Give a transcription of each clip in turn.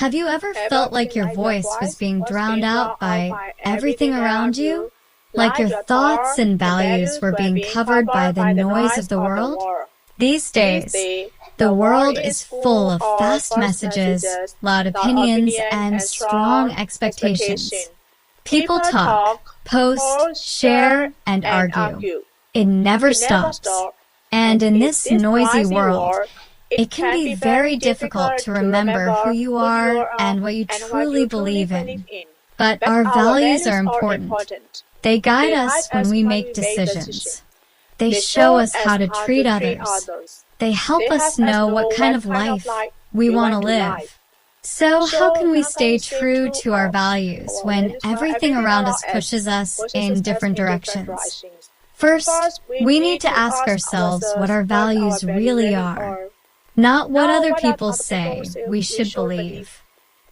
Have you ever felt like your voice was being drowned out by everything around you? Like your thoughts and values were being covered by the noise of the world? These days, the world is full of fast messages, loud opinions, and strong expectations. People talk, post, share, and argue. It never stops. And in this noisy world, it can be very difficult to remember who you are and what you truly believe in. But our values are important. They guide us when we make decisions. They show us how to treat others. They help us know what kind of life we want to live. So how can we stay true to our values when everything around us pushes us in different directions? First, we need to ask ourselves what our values really are. Not what other people say we should believe.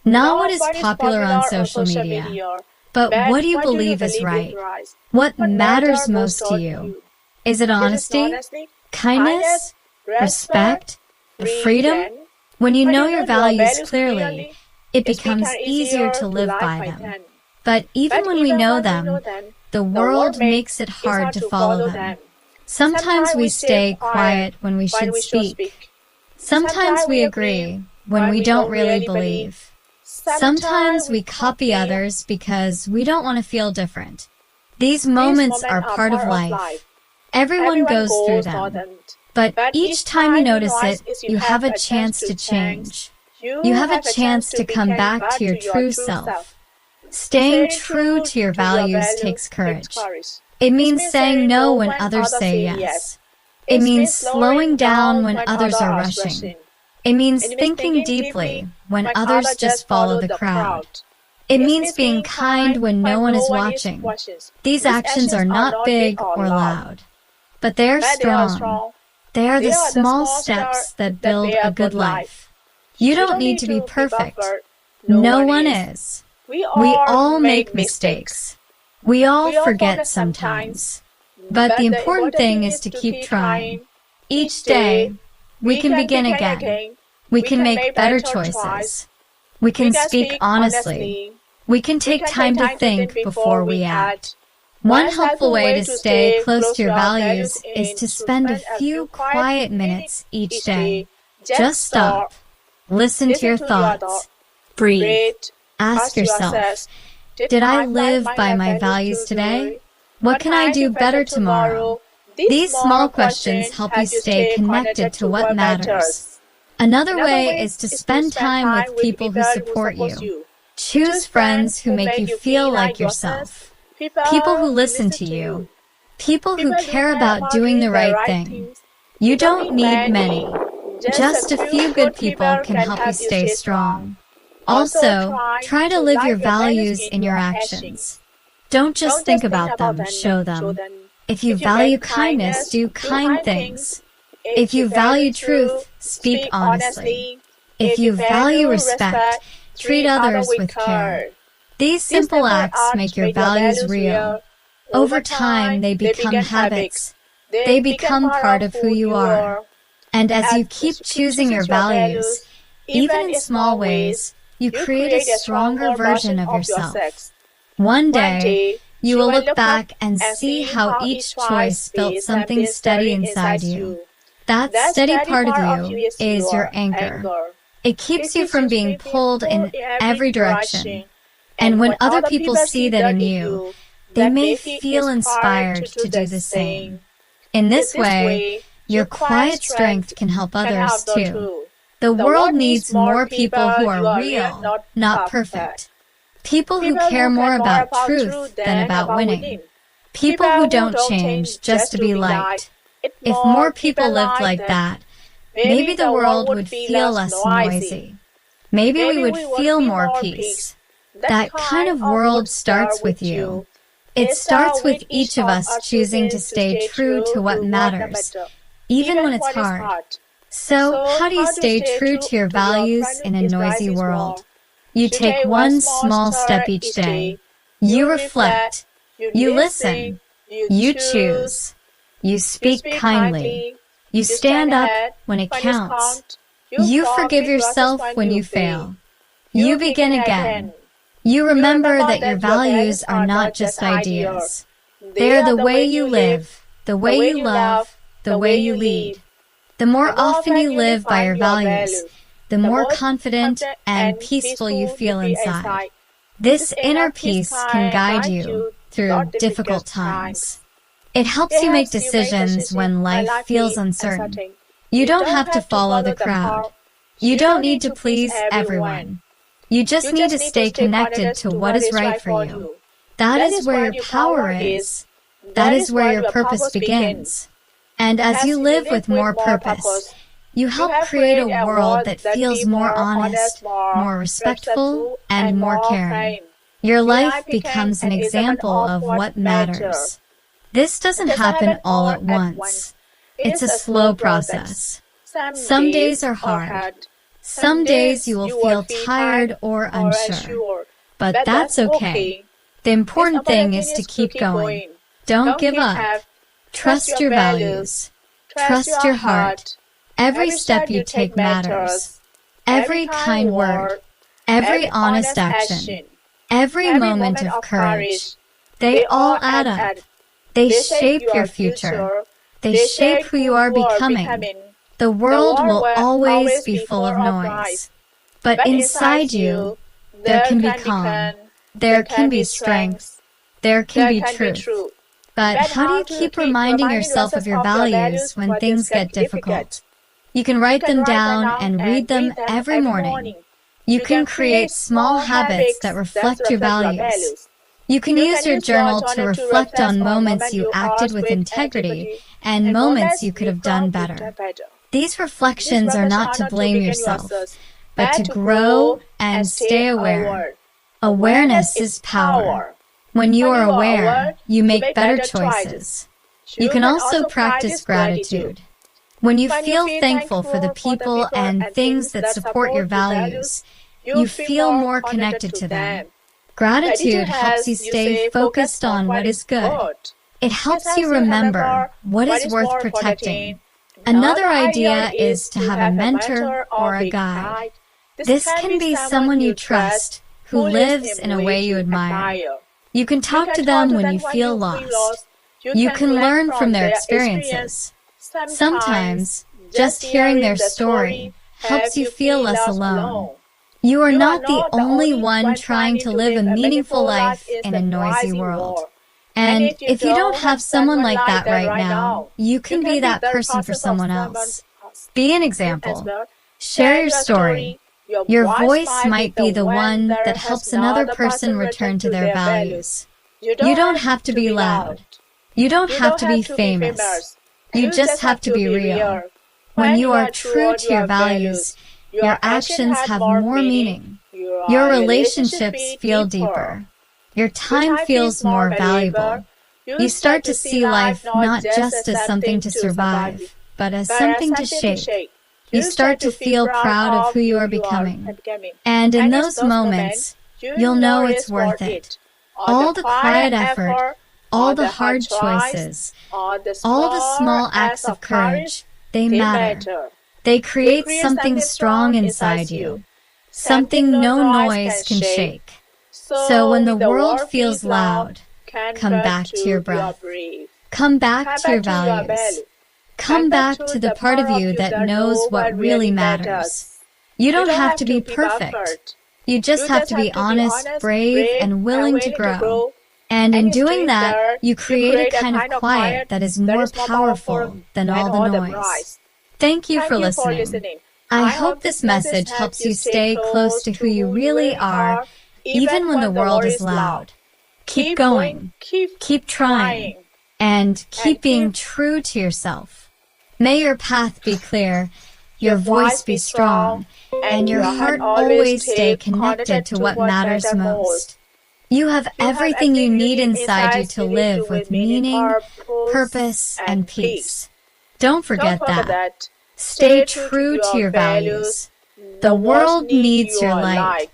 Not what is popular on social media. But what do you believe is right? What matters most to you? Is it honesty? Kindness? Respect? Freedom? When you know your values clearly, it becomes easier to live by them. But even when we know them, the world makes it hard to follow them. Sometimes we stay quiet when we should speak. Sometimes we agree when we don't really believe. Sometimes we copy others because we don't want to feel different. These moments are part of life. Everyone goes through them. But each time you notice it, you have a chance to change. You have a chance to come back to your true self. Staying true to your values takes courage. It means saying no when others say yes. It means slowing down when others are rushing. It means thinking deeply when others just follow the crowd. It means being kind when no one is watching. These actions are not big or loud, but they are strong. They are the small steps that build a good life. You don't need to be perfect. No one is. We all make mistakes. We all forget sometimes. But the important thing is to keep trying. Each day, we can begin again. We can make better choices. We can speak honestly. We can take time to think before we act. One helpful way to stay close to your values is to spend a few quiet minutes each day. Just stop. Listen to your thoughts. Breathe. Ask yourself, did I live by my values today? What can I do better tomorrow? These small questions help you stay connected to what matters. Another way is to spend time with people who support you. Choose friends who make you feel like yourself. People who listen to you. People who care about doing the right thing. You don't need many. Just a few good people can help you stay strong. Also, try to live your values in your actions. Don't just think about them, show them. If you value kindness, do kind things. If you value truth, speak honestly. If you value respect, treat others with care. These simple acts make your values real. Over time, they become habits. They become part of who you are. And as you keep choosing your values, even in small ways, you create a stronger version of yourself. One day, you will look back and see how each choice built something steady inside you. That steady part of you is your anchor. It keeps you from being pulled in every direction. And when other people see that in you, they may feel inspired to do the same. In this way, your quiet strength can help others too. The world needs more people who are real, not perfect. People who care more about truth than about winning. People who don't change just to be liked. If more people lived like that, maybe the world would feel less noisy. Maybe we would feel more peace. That kind of world starts with you. It starts with each of us choosing to stay true to what matters, even when it's hard. So, how do you stay true to your values in a noisy world? You take one small step each day. You reflect. You listen. You choose. You speak kindly. You stand up when it counts. You forgive yourself when you fail. You begin again. You remember that your values are not just ideas. They are the way you live, the way you love, the way you lead. The more often you live by your values, the more confident and peaceful you feel inside. This inner peace can guide you through difficult times. It helps you make decisions when life feels uncertain. You don't have to follow the crowd. You don't need to please everyone. You just need to stay connected to what is right for you. That is where your power is. That is where your purpose begins. And as you live with more purpose, you help create a world that feels more honest, more respectful, and more caring. Your life becomes an example of what matters. This doesn't happen all at once. It's a slow process. Some days are hard. Some days you will feel tired or unsure. But that's okay. The important thing is to keep going. Don't give up. Trust your values. Trust your heart. Every step you take matters. Every kind word. Every honest action. Every moment of courage. They all add up. They shape your future. They shape who you are becoming. The world will always be full of noise. But inside you, there can be calm. There can be strength. There can be truth. But how do you keep reminding yourself of your values when things get difficult? You can write them down and read them every morning. You can create small habits that reflect your values. You can use your journal to reflect on moments you acted with integrity and moments you could have done better. These reflections are not to blame yourself, but to grow and stay aware. Awareness is power. When you are aware, you make better choices. You can also practice gratitude. When you feel thankful for the people and things that support your values, you feel more connected to them. Gratitude helps you stay focused on what is good. It helps you remember what is worth protecting. Another idea is to have a mentor or a guide. This can be someone you trust who lives in a way you admire. You can talk to them when you feel lost. You can learn from their experiences. Sometimes, just hearing their story helps you feel less alone. You are not the only one trying to live a meaningful life in a noisy world. And if you don't have someone like that right now, you can be that person for someone else. Be an example. Share your story. Your voice might be the one that helps another person return to their values. You don't have to be loud. You don't have to be famous. You just have to be real. When you are true to your values, your actions have more meaning. Your relationships feel deeper. Your time feels more valuable. You start to see life not just as something to survive, but as something to shape. You start to feel proud of who you are becoming. And in those moments, you'll know it's worth it. All the quiet effort, all the hard choices, all the small acts of courage, they matter. They create something strong inside you, something no noise can shake. So when the world feels loud, come back to your breath. Come back to your values. Come back to the part of you that knows what really matters. You don't have to be perfect. You just have to be honest, brave, and willing to grow. And in doing that, you create a kind of quiet that is more powerful than all the noise. Thank you for listening. I hope this message helps you stay close to who you really are, even when the world is loud. Keep going, keep trying, and keep being true to yourself. May your path be clear, your voice be strong, and your heart always stay connected to what matters most. You have everything you need inside you to live with meaning, purpose, and peace. Don't forget that. Stay true to your values. The world needs your light.